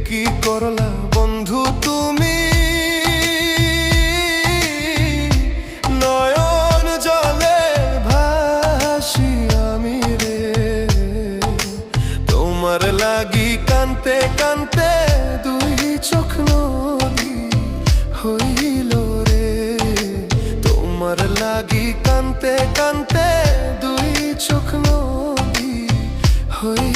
কি করলা বন্ধু তুমি, নয়ন জলে ভাসি আমি রে। তোমার লাগি কানতে কানতে দুই চোখ নদী হইল রে। তোমার লাগি কানতে কানতে দুই চোখ নদী হইল।